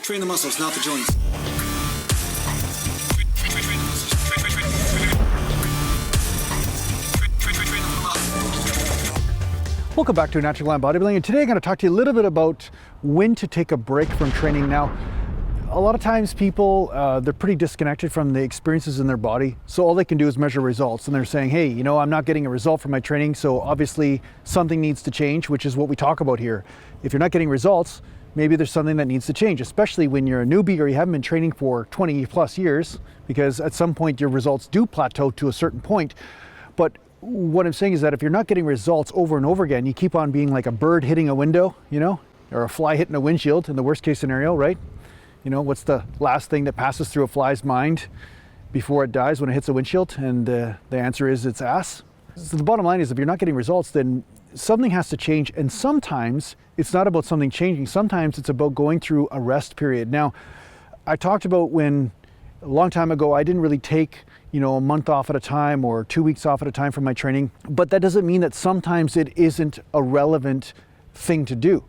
Train the muscles, not the joints. Welcome back to Natural Glam Bodybuilding, and today I'm going to talk to you a little bit about when to take a break from training. Now, a lot of times people, they're pretty disconnected from the experiences in their body, so all they can do is measure results, and they're saying, hey, you know, I'm not getting a result from my training, so obviously something needs to change, which is what we talk about here. If you're not getting results, maybe there's something that needs to change, especially when you're a newbie or you haven't been training for 20 plus years, because at some point your results do plateau to a certain point. But what I'm saying is that if you're not getting results over and over again, you keep on being like a bird hitting a window, you know, or a fly hitting a windshield in the worst case scenario, right? You know, what's the last thing that passes through a fly's mind before it dies when it hits a windshield? And the answer is its ass. So the bottom line is, if you're not getting results, then something has to change. And sometimes it's not about something changing. Sometimes it's about going through a rest period. Now, I talked about when a long time ago, I didn't really take, you know, a month off at a time or 2 weeks off at a time from my training, but that doesn't mean that sometimes it isn't a relevant thing to do.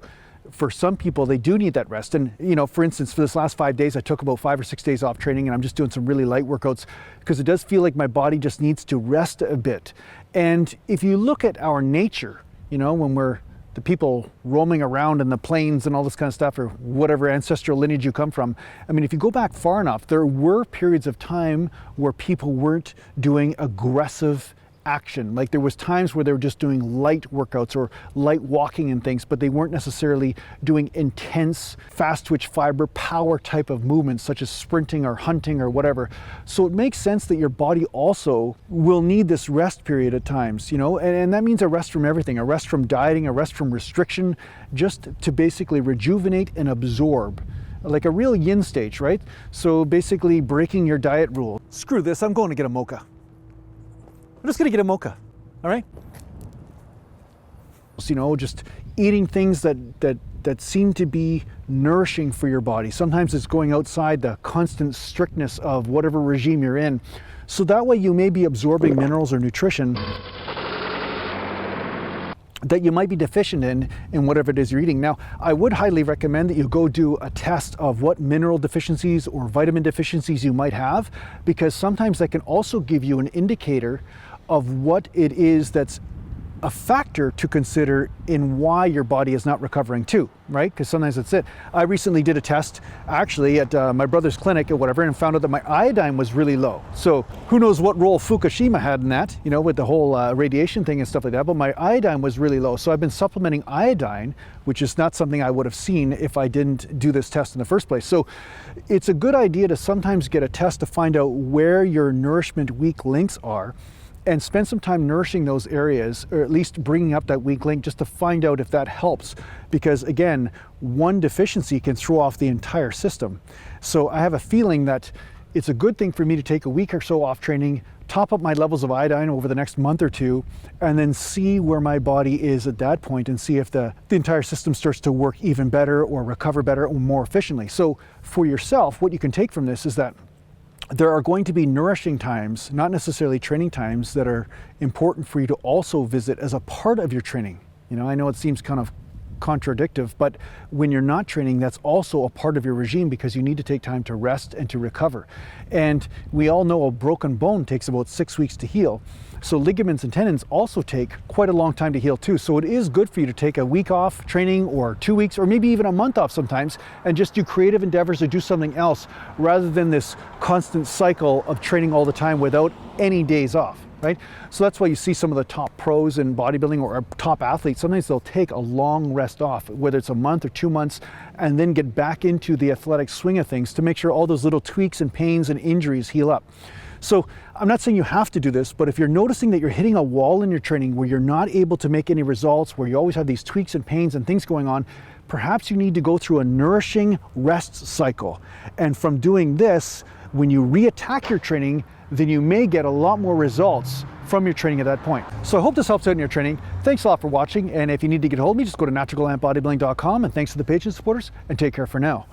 For some people, they do need that rest. And, you know, for instance, for this last 5 days, I took about 5 or 6 days off training, and I'm just doing some really light workouts because it does feel like my body just needs to rest a bit. And if you look at our nature, you know, when we're the people roaming around in the plains and all this kind of stuff, or whatever ancestral lineage you come from. I mean, if you go back far enough, there were periods of time where people weren't doing aggressive action. Like there was times where they were just doing light workouts or light walking and things, but they weren't necessarily doing intense, fast twitch fiber power type of movements such as sprinting or hunting or whatever. So it makes sense that your body also will need this rest period at times, you know, and that means a rest from everything, a rest from dieting, a rest from restriction, just to basically rejuvenate and absorb. Like a real yin stage, right? So basically breaking your diet rule. Screw this, I'm going to get a mocha. I'm just gonna get a mocha, all right? So, you know, just eating things that seem to be nourishing for your body. Sometimes it's going outside the constant strictness of whatever regime you're in. So that way you may be absorbing minerals or nutrition that you might be deficient in whatever it is you're eating. Now, I would highly recommend that you go do a test of what mineral deficiencies or vitamin deficiencies you might have, because sometimes that can also give you an indicator of what it is that's a factor to consider in why your body is not recovering too, right? Because sometimes that's it. I recently did a test actually at my brother's clinic or whatever, and found out that my iodine was really low. So who knows what role Fukushima had in that, you know, with the whole radiation thing and stuff like that, but my iodine was really low. So I've been supplementing iodine, which is not something I would have seen if I didn't do this test in the first place. So it's a good idea to sometimes get a test to find out where your nourishment weak links are, and spend some time nourishing those areas, or at least bringing up that weak link just to find out if that helps. Because again, one deficiency can throw off the entire system. So I have a feeling that it's a good thing for me to take a week or so off training, top up my levels of iodine over the next month or two, and then see where my body is at that point and see if the entire system starts to work even better or recover better or more efficiently. So for yourself, what you can take from this is that there are going to be nourishing times, not necessarily training times, that are important for you to also visit as a part of your training. You know, I know it seems kind of contradictory, but when you're not training, that's also a part of your regime, because you need to take time to rest and to recover. And we all know a broken bone takes about 6 weeks to heal. So ligaments and tendons also take quite a long time to heal too. So it is good for you to take a week off training, or 2 weeks, or maybe even a month off sometimes, and just do creative endeavors or do something else, rather than this constant cycle of training all the time without any days off, right? So that's why you see some of the top pros in bodybuilding or top athletes, sometimes they'll take a long rest off, whether it's a month or 2 months, and then get back into the athletic swing of things to make sure all those little tweaks and pains and injuries heal up. So I'm not saying you have to do this, but if you're noticing that you're hitting a wall in your training where you're not able to make any results, where you always have these tweaks and pains and things going on, perhaps you need to go through a nourishing rest cycle. And from doing this, when you re-attack your training, then you may get a lot more results from your training at that point. So I hope this helps out in your training. Thanks a lot for watching. And if you need to get a hold of me, just go to naturalglambodybuilding.com. And thanks to the patrons and supporters, and take care for now.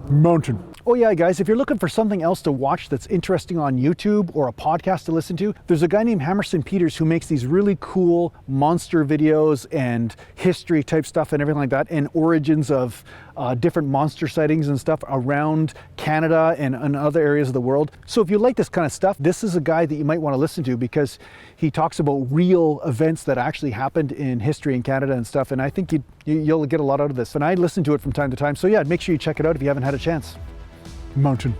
Mountain. Oh yeah, guys, if you're looking for something else to watch that's interesting on YouTube or a podcast to listen to, there's a guy named Hammerson Peters who makes these really cool monster videos and history type stuff and everything like that, and origins of different monster sightings and stuff around Canada and other areas of the world. So if you like this kind of stuff, this is a guy that you might want to listen to, because he talks about real events that actually happened in history in Canada and stuff, and I think you'll get a lot out of this. And I listen to it from time to time, so yeah, make sure you check it out if you haven't had a chance. Mountain.